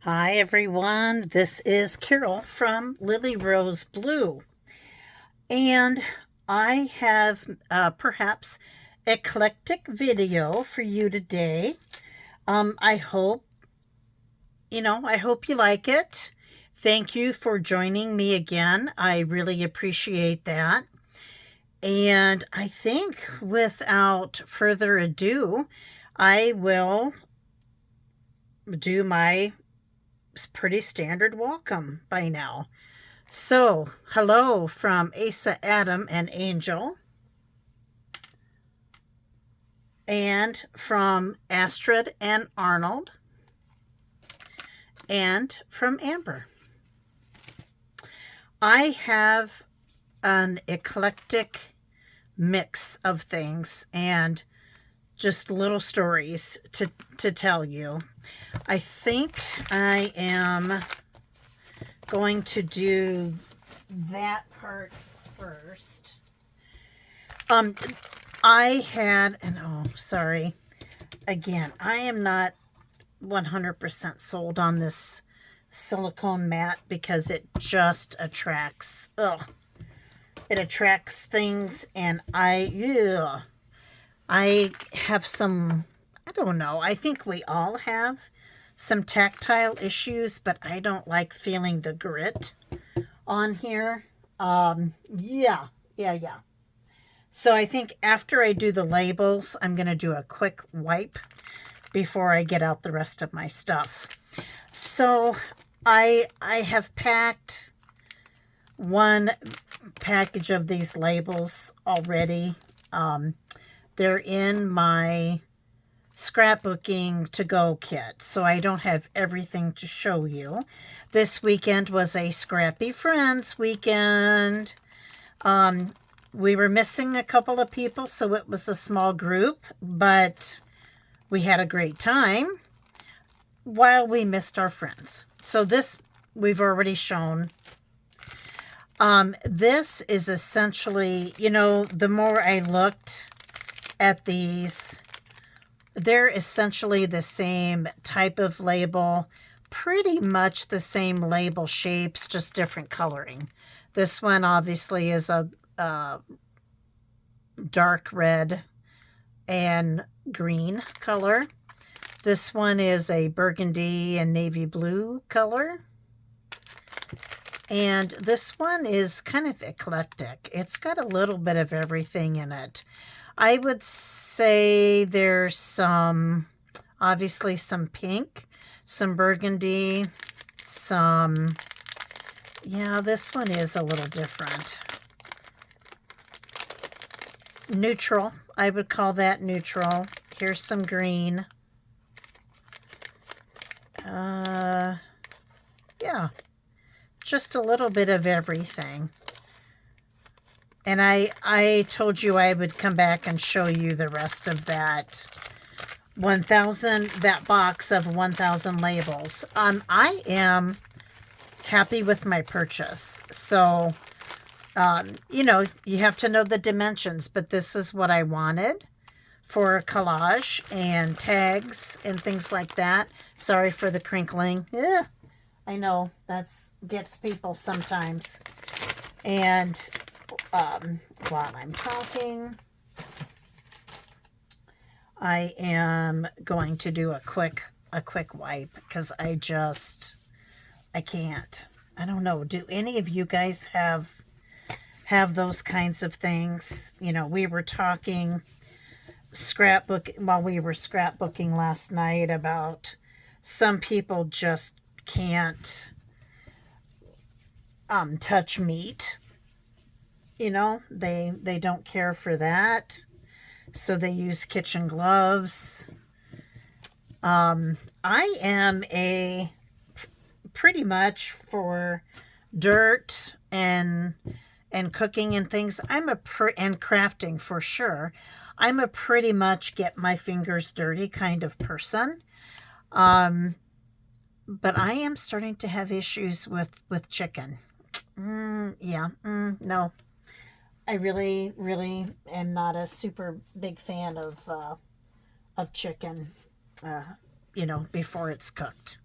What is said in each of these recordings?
Hi everyone, this is Carol from Lily Rose Blue, and I have perhaps eclectic video for you today. I hope I hope you like it. Thank you for joining me again. I really appreciate that. And I think without further ado, I will do my pretty standard welcome by now. So, hello from Asa, Adam, and Angel, and from Astrid and Arnold, and from Amber. I have an eclectic mix of things and just little stories to tell you. I think I am going to do that part first. I had, and sorry, again, I am not 100% sold on this silicone mat because it just attracts, it attracts things, and I have some, I don't know, I think we all have some tactile issues, but I don't like feeling the grit on here. Yeah. So I think after I do the labels, I'm going to do a quick wipe before I get out the rest of my stuff. So I have packed one package of these labels already. They're in my scrapbooking to go kit, so I don't have everything to show you. This weekend was a Scrappy Friends weekend. We were missing a couple of people, so it was a small group, but we had a great time while we missed our friends. So this we've already shown. This is essentially, the more I looked at these, they're essentially the same type of label, pretty much the same label shapes, just different coloring. This one obviously is a dark red and green color. This one is a burgundy and navy blue color. And this one is kind of eclectic. It's got a little bit of everything in it. I would say there's obviously some pink, some burgundy, this one is a little different. Neutral, I would call that neutral. Here's some green. Yeah, just a little bit of everything. And I told you I would come back and show you the rest of that 1,000, that box of 1,000 labels. I am happy with my purchase. So, you have to know the dimensions, but this is what I wanted for a collage and tags and things like that. Sorry for the crinkling. Yeah, I know that's gets people sometimes. And while I'm talking, I am going to do a quick wipe because I can't. I don't know. Do any of you guys have those kinds of things? We were talking while we were scrapbooking last night about some people just can't touch meat. They don't care for that, so they use kitchen gloves. I am pretty much for dirt and cooking and things. And crafting for sure. I'm a pretty much get my fingers dirty kind of person. But I am starting to have issues with chicken. No. I really, really am not a super big fan of chicken, before it's cooked.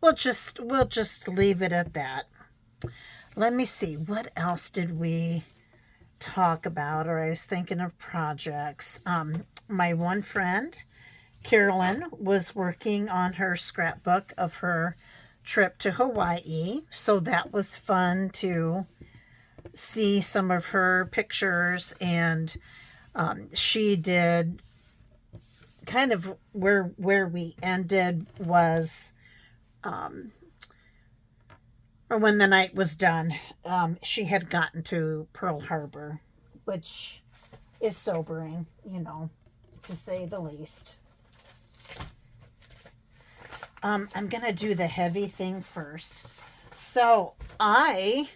we'll just leave it at that. Let me see, what else did we talk about? Or I was thinking of projects. My one friend, Carolyn, was working on her scrapbook of her trip to Hawaii. So that was fun to see some of her pictures. And she did kind of where we ended was, or when the night was done, she had gotten to Pearl Harbor, which is sobering, to say the least. I'm going to do the heavy thing first. So I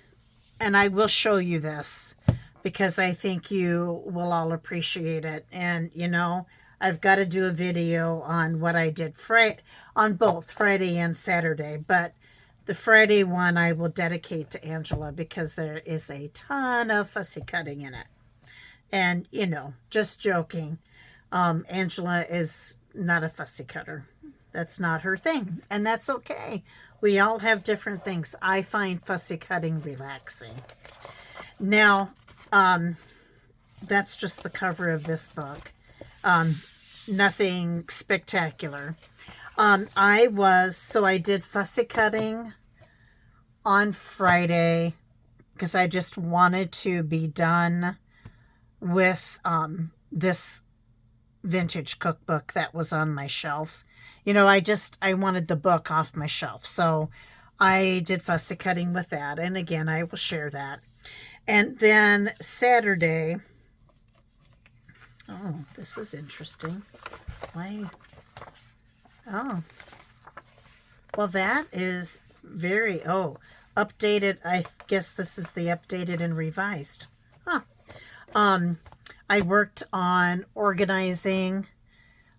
will show you this because I think you will all appreciate it. And, I've got to do a video on what I did on both Friday and Saturday. But the Friday one I will dedicate to Angela because there is a ton of fussy cutting in it. And, just joking. Angela is not a fussy cutter. That's not her thing. And that's okay. We all have different things. I find fussy cutting relaxing. Now, that's just the cover of this book. Nothing spectacular. I did fussy cutting on Friday because I just wanted to be done with this vintage cookbook that was on my shelf. I wanted the book off my shelf. So I did fussy cutting with that. And again, I will share that. And then Saturday, oh, this is interesting. Why? Oh, well, that is updated. I guess this is the updated and revised. Huh. I worked on organizing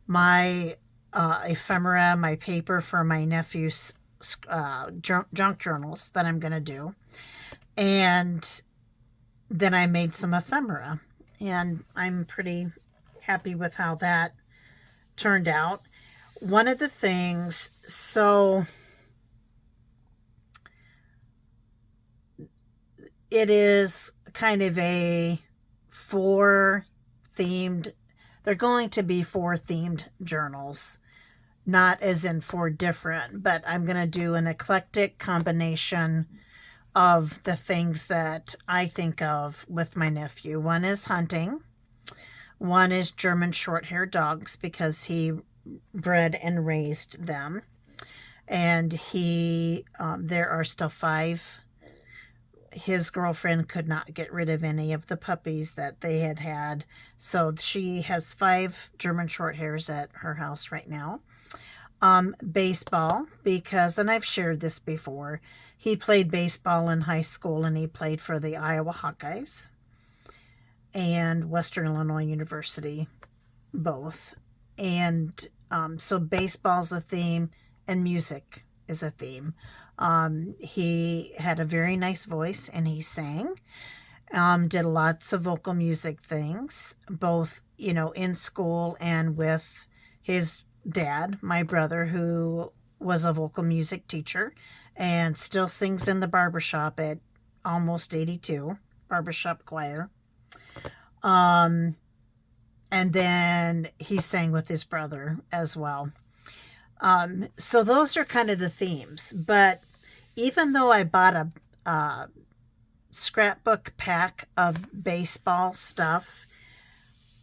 my ephemera, my paper for my nephew's junk journals that I'm going to do. And then I made some ephemera. And I'm pretty happy with how that turned out. One of the things, so it is kind of a 4 themed, they're going to be 4 themed journals, not as in 4 different, but I'm going to do an eclectic combination of the things that I think of with my nephew. One is hunting. One is German short-haired dogs because he bred and raised them. And there are still 5. His girlfriend could not get rid of any of the puppies that they had. So she has 5 German short-hairs at her house right now. Baseball, because, and I've shared this before, he played baseball in high school and he played for the Iowa Hawkeyes and Western Illinois University, both. And so baseball's a theme and music is a theme. He had a very nice voice and he sang, did lots of vocal music things, both, in school and with his dad, my brother, who was a vocal music teacher and still sings in the barbershop at almost 82, barbershop choir. And then he sang with his brother as well. So those are kind of the themes. But even though I bought a scrapbook pack of baseball stuff,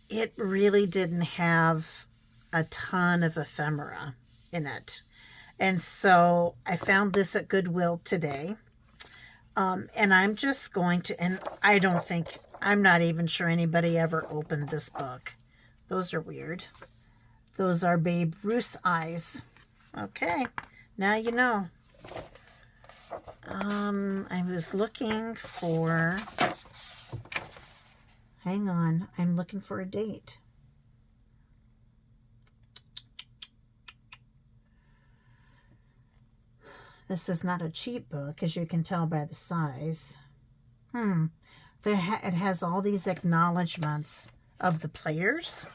it really didn't have a ton of ephemera in it. And so I found this at Goodwill today. And I'm just going to, and I'm not even sure anybody ever opened this book. Those are weird. Those are Babe Ruth's eyes. Okay, now you know. I was looking for, hang on, I'm looking for a date. This is not a cheap book, as you can tell by the size. It has all these acknowledgments of the players.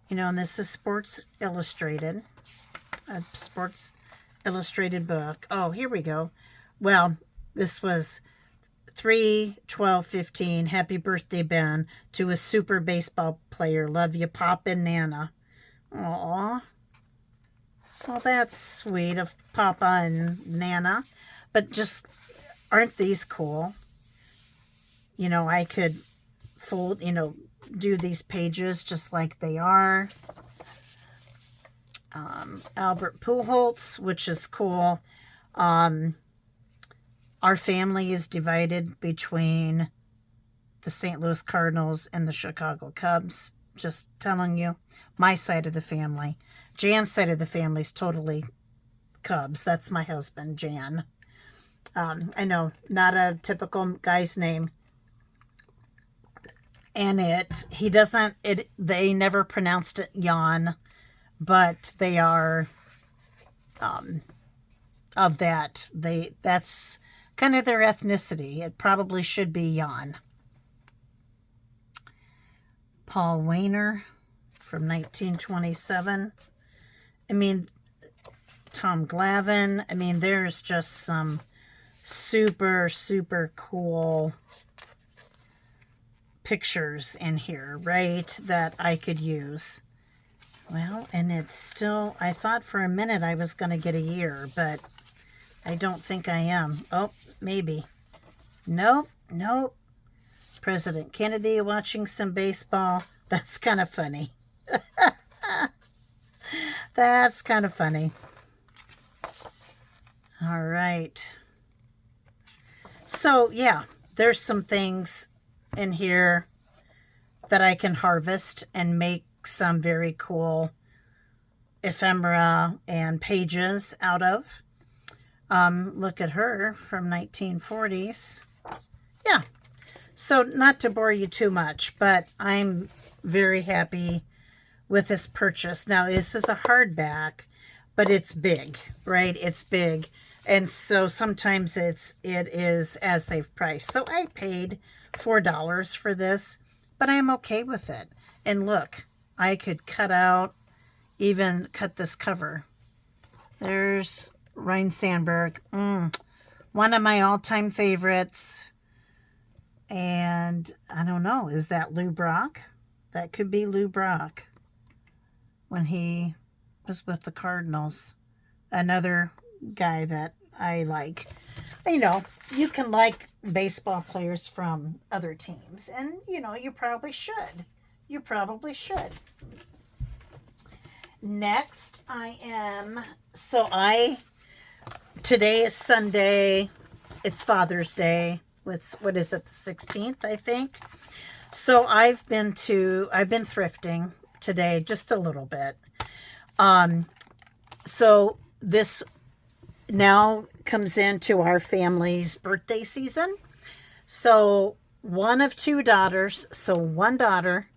And this is Sports Illustrated. Sports illustrated book. Oh, here we go. Well, this was 3/12/15. Happy birthday, Ben, to a super baseball player. Love you, Pop and Nana. Aw. Well, that's sweet of Papa and Nana. But just, aren't these cool? You know, I could fold, do these pages just like they are. Albert Pujols, which is cool. Our family is divided between the St. Louis Cardinals and the Chicago Cubs. Just telling you, my side of the family. Jan's side of the family is totally Cubs. That's my husband, Jan. I know, not a typical guy's name. And they never pronounced it Jan, but they are of that. That's kind of their ethnicity. It probably should be Jan. Paul Wainer from 1927. I mean, Tom Glavine. I mean, there's just some super, super cool pictures in here, right, that I could use. Well, and it's still, I thought for a minute I was going to get a year, but I don't think I am. Oh, maybe. Nope. President Kennedy watching some baseball. That's kind of funny. That's kind of funny. All right. So, yeah, there's some things in here that I can harvest and make some very cool ephemera and pages out of. Look at her from 1940s. Yeah. So not to bore you too much, but I'm very happy with this purchase. Now, this is a hardback, but it's big, right? It's big. And so sometimes it is as they've priced. So I paid $4 for this, but I'm okay with it. And look, I could even cut this cover. There's Ryne Sandberg. One of my all-time favorites. And I don't know, is that Lou Brock? That could be Lou Brock when he was with the Cardinals. Another guy that I like. You can like baseball players from other teams, and you probably should. Next, today is Sunday. It's Father's Day. What is it, the 16th, I think? So I've been thrifting today just a little bit. So this now comes into our family's birthday season. So one of two daughters, so one daughter,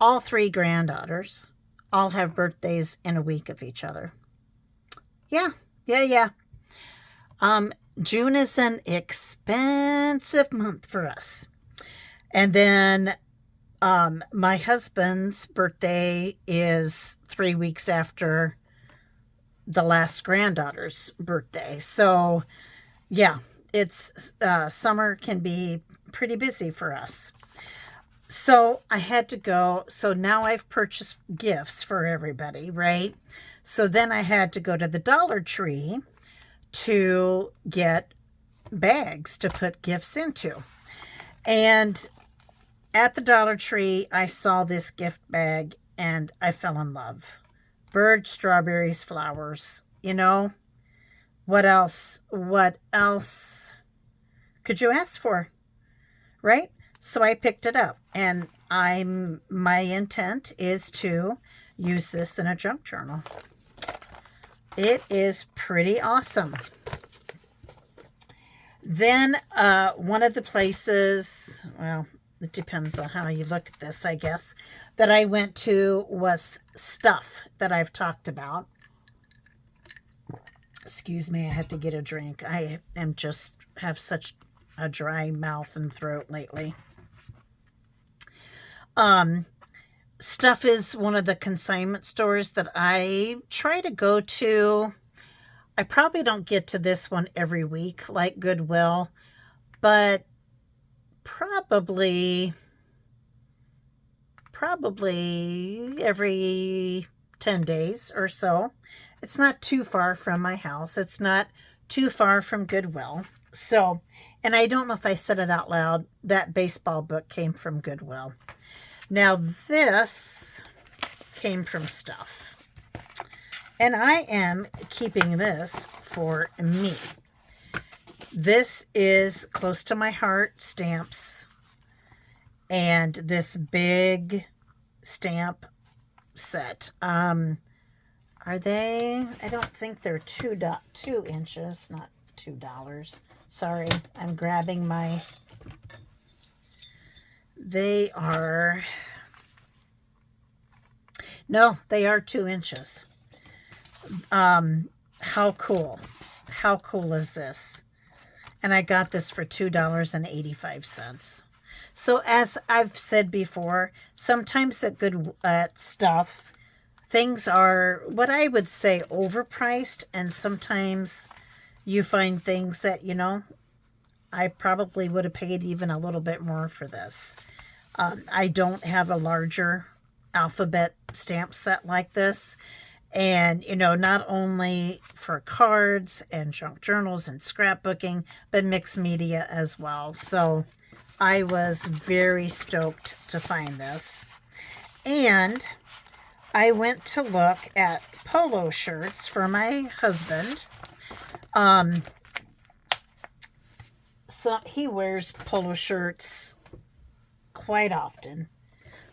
all three granddaughters, all have birthdays in a week of each other. Yeah. June is an expensive month for us. And then my husband's birthday is 3 weeks after the last granddaughter's birthday. So, yeah, summer can be pretty busy for us. So I had to go. So now I've purchased gifts for everybody, right? So then I had to go to the Dollar Tree to get bags to put gifts into. And at the Dollar Tree, I saw this gift bag and I fell in love. Bird, strawberries, flowers. What else could you ask for? Right? So I picked it up, and my intent is to use this in a junk journal. It is pretty awesome. Then one of the places, well, it depends on how you look at this, I guess, that I went to was Stuff, that I've talked about. Excuse me, I had to get a drink. I have such a dry mouth and throat lately. Stuff is one of the consignment stores that I try to go to I probably don't get to this one every week like Goodwill, but probably every 10 days or so. It's not too far from my house. It's not too far from Goodwill. So, and I don't know if I said it out loud, that baseball book came from Goodwill. Now this came from Stuff. And I am keeping this for me. This is close to my heart, stamps. And this big stamp set. Are they? I don't think they're 2 inches, not $2. Sorry, I'm grabbing my. They are. No, they are 2 inches. How cool! How cool is this? And I got this for $2.85. So as I've said before, sometimes at Stuff, things are what I would say overpriced, and sometimes you find things that, I probably would have paid even a little bit more for this. I don't have a larger alphabet stamp set like this. And, not only for cards and junk journals and scrapbooking, but mixed media as well. So I was very stoked to find this. And I went to look at polo shirts for my husband. So he wears polo shirts quite often.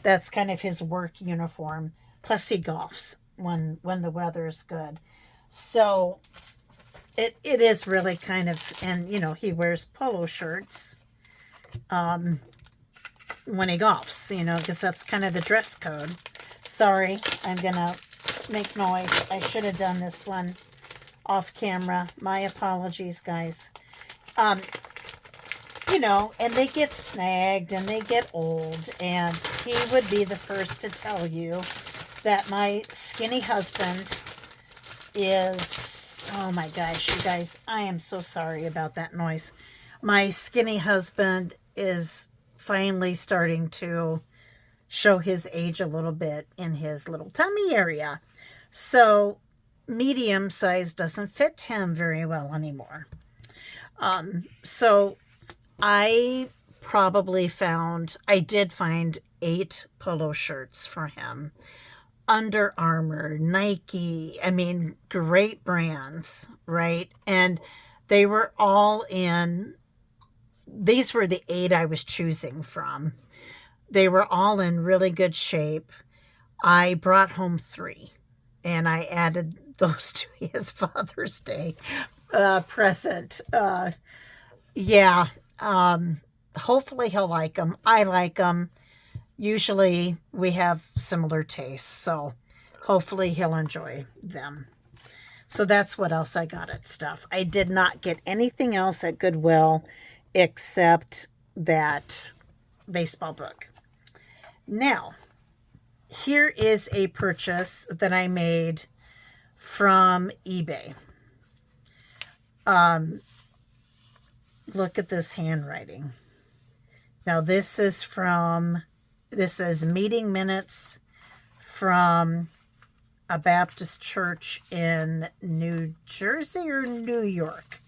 That's kind of his work uniform. Plus he golfs when the weather is good. So it is really kind of, and he wears polo shirts when he golfs, because that's kind of the dress code. Sorry, I'm gonna make noise. I should have done this one off camera. My apologies, guys. And they get snagged and they get old, and he would be the first to tell you that my skinny husband is, oh my gosh, you guys, I am so sorry about that noise. My skinny husband is finally starting to show his age a little bit in his little tummy area. So medium size doesn't fit him very well anymore. So I did find 8 polo shirts for him. Under Armour, Nike, great brands, right? And they were all these were the 8 I was choosing from. They were all in really good shape. I brought home 3, and I added those to his Father's Day present. Hopefully he'll like them. I like them. Usually we have similar tastes, so hopefully he'll enjoy them. So that's what else I got at Stuff. I did not get anything else at Goodwill except that baseball book. Now, here is a purchase that I made from eBay. Look at this handwriting. Now, this is meeting minutes from a Baptist church in New Jersey or New York.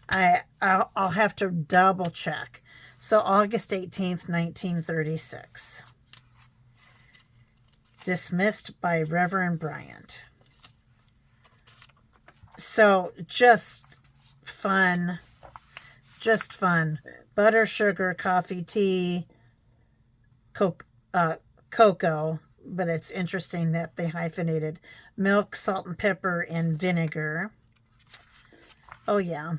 I'll have to double check. So August 18th, 1936. Dismissed by Reverend Bryant. So just fun. Butter, sugar, coffee, tea, cocoa, but it's interesting that they hyphenated milk, salt and pepper, and vinegar. Oh, yeah.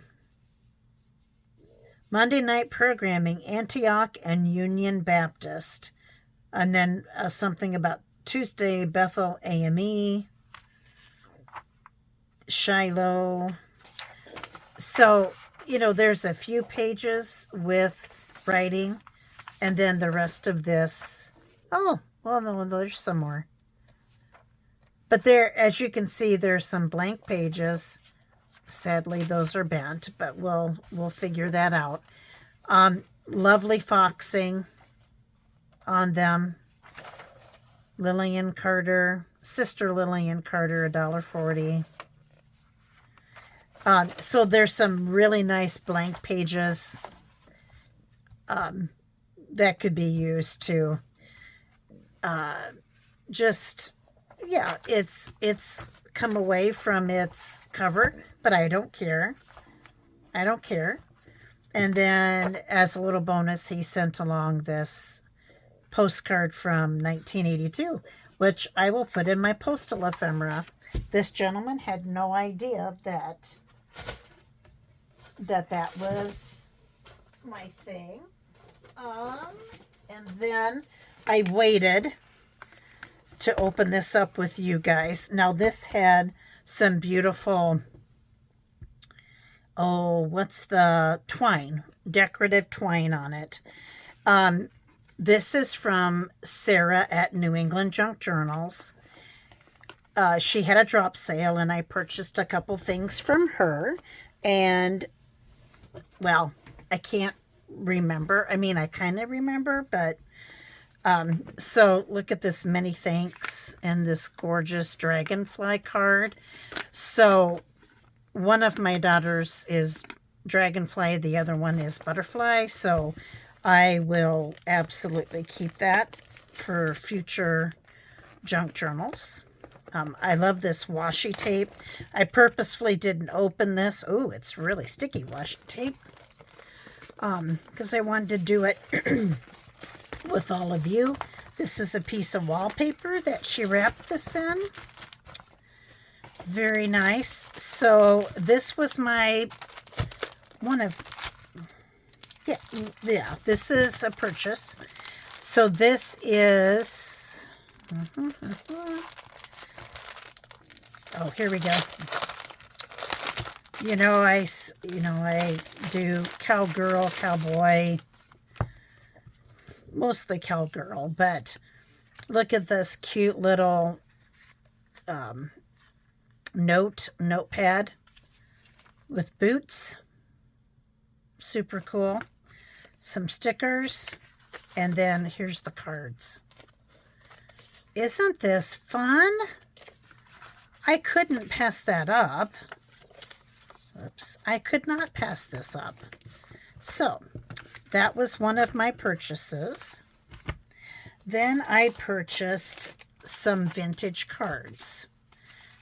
Monday night programming, Antioch and Union Baptist. And then something about Tuesday, Bethel AME, Shiloh. So, there's a few pages with writing, and then the rest of this. Oh, well, no, there's some more. But there, as you can see, there's some blank pages Sadly, those are bent, but we'll figure that out. Lovely foxing on them. Lillian Carter, Sister Lillian Carter, $1.40. So there's some really nice blank pages that could be used to just, yeah, it's come away from its cover, but I don't care. I don't care. And then as a little bonus, he sent along this postcard from 1982, which I will put in my postal ephemera. This gentleman had no idea that that was my thing. And then I waited to open this up with you guys. Now this had some beautiful, what's the twine? Decorative twine on it. This is from Sarah at New England Junk Journals. She had a drop sale and I purchased a couple things from her. And, well, I can't remember. I mean, I kind of remember, but so look at this, many thanks, and this gorgeous dragonfly card. So one of my daughters is dragonfly, the other one is butterfly. So I will absolutely keep that for future junk journals. I love this washi tape. I purposefully didn't open this. Oh, it's really sticky washi tape. Because I wanted to do it with all of you. This is a piece of wallpaper that she wrapped this in. Very nice. So this was my one of, yeah, this is a purchase. So this is, oh, here we go. I do cowgirl, cowboy, mostly cowgirl, but look at this cute little notepad with boots. Super cool. Some stickers, and then here's the cards. Isn't this fun? I couldn't pass that up. Oops, I could not pass this up. So that was one of my purchases. Then I purchased some vintage cards.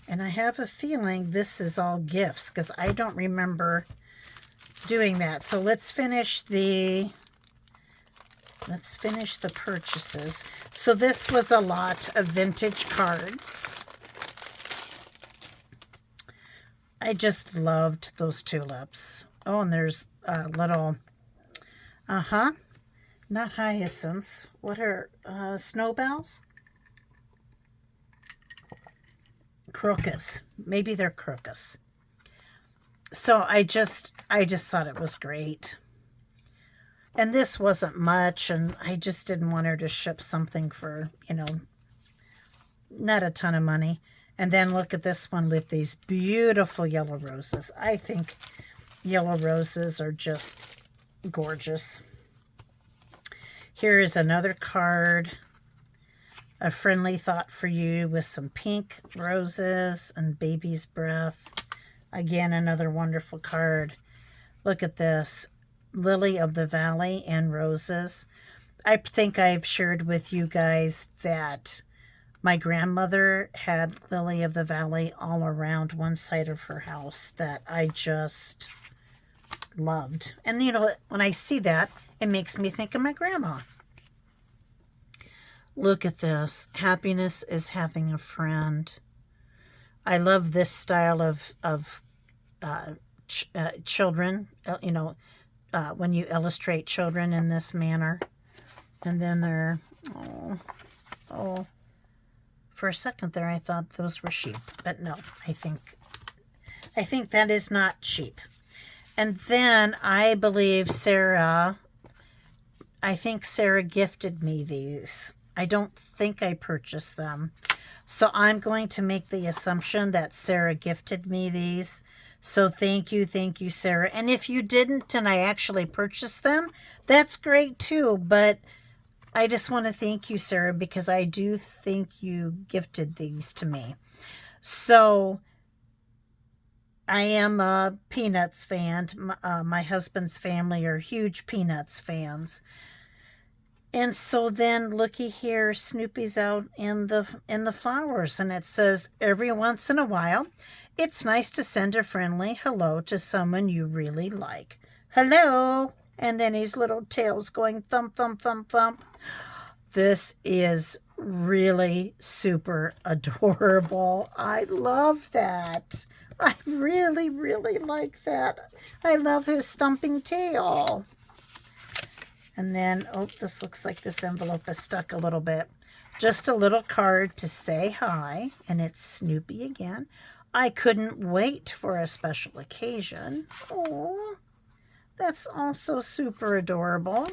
And I have a feeling this is all gifts because I don't remember doing that. So let's finish the purchases. So this was a lot of vintage cards. I just loved those tulips. Oh, and there's a little, not hyacinths. What are snowballs? Crocus. Maybe they're crocus. So I just thought it was great. And this wasn't much, and I just didn't want her to ship something for, not a ton of money. And then look at this one with these beautiful yellow roses. I think yellow roses are just gorgeous. Here is another card. A friendly thought for you with some pink roses and baby's breath. Again, another wonderful card. Look at this. Lily of the Valley and roses. I think I've shared with you guys that my grandmother had lily of the valley all around one side of her house that I just loved. And when I see that, it makes me think of my grandma. Look at this. Happiness is having a friend. I love this style of children, when you illustrate children in this manner. And then they're, oh. For a second there, I thought those were sheep, but no, I think that is not sheep. And then I believe Sarah gifted me these. I don't think I purchased them. So I'm going to make the assumption that Sarah gifted me these. So thank you, Sarah. And if you didn't and I actually purchased them, that's great too. But I just want to thank you, Sarah, because I do think you gifted these to me. So I am a Peanuts fan. My husband's family are huge Peanuts fans. And so then looky here, Snoopy's out in the flowers, and it says, every once in a while, it's nice to send a friendly hello to someone you really like. Hello! And then his little tail's going thump, thump, thump, thump. This is really super adorable. I love that. I really, really like that. I love his thumping tail. And then, oh, this looks like this envelope is stuck a little bit. Just a little card to say hi, and it's Snoopy again. I couldn't wait for a special occasion. Oh, that's also super adorable.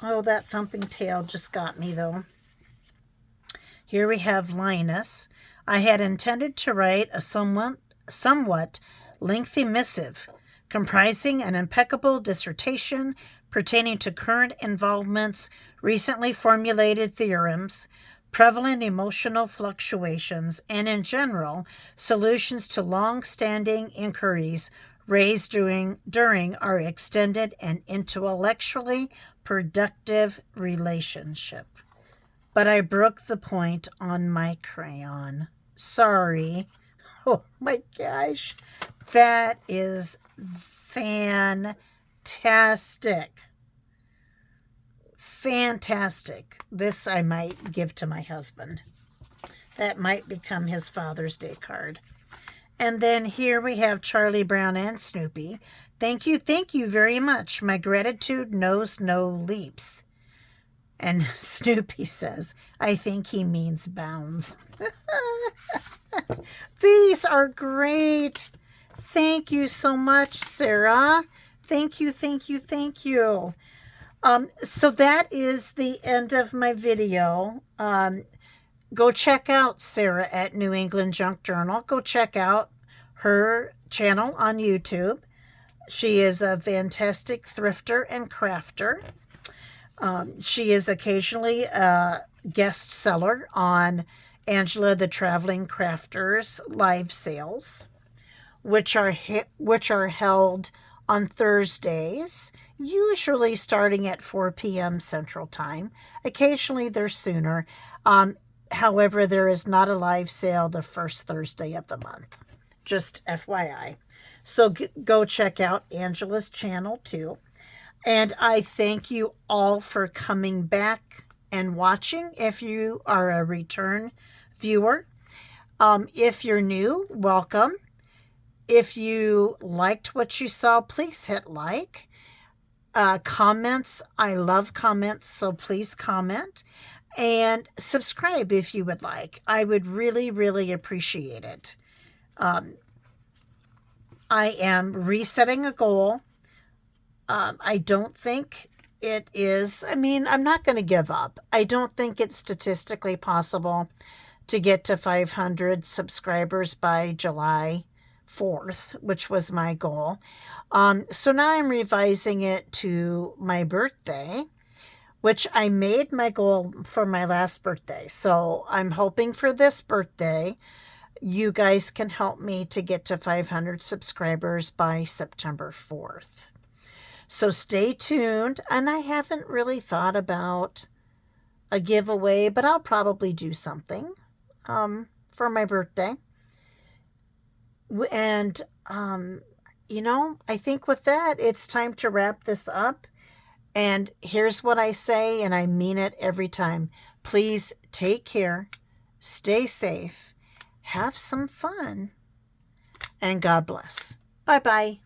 Oh, that thumping tail just got me, though. Here we have Linus. I had intended to write a somewhat lengthy missive comprising an impeccable dissertation pertaining to current involvements, recently formulated theorems, prevalent emotional fluctuations, and in general, solutions to long-standing inquiries raised during our extended and intellectually productive relationship. But I broke the point on my crayon. Sorry. Oh my gosh. That is fantastic. Fantastic. This I might give to my husband. That might become his Father's Day card. And then here we have Charlie Brown and Snoopy. Thank you very much. My gratitude knows no leaps. And Snoopy says, I think he means bounds. These are great. Thank you so much, Sarah. Thank you. So that is the end of my video. Go check out Sarah at New England Junk Journal. Go check out her channel on YouTube. She is a fantastic thrifter and crafter. She is occasionally a guest seller on Angela the Traveling Crafter's live sales, which are held on Thursdays, usually starting at 4 p.m. Central Time. Occasionally they're sooner. However, there is not a live sale the first Thursday of the month. Just FYI. So go check out Angela's channel too. And I thank you all for coming back and watching if you are a return viewer. If you're new, welcome. If you liked what you saw, please hit like. Comments, I love comments, so please comment. And subscribe if you would like. I would really, really appreciate it. I am resetting a goal. I don't think it is, I'm not going to give up. I don't think it's statistically possible to get to 500 subscribers by July 4th, which was my goal. So now I'm revising it to my birthday, which I made my goal for my last birthday. So I'm hoping for this birthday, you guys can help me to get to 500 subscribers by September 4th. So stay tuned. And I haven't really thought about a giveaway, but I'll probably do something for my birthday. And, I think with that, it's time to wrap this up. And here's what I say, and I mean it every time. Please take care, stay safe, have some fun, and God bless. Bye-bye.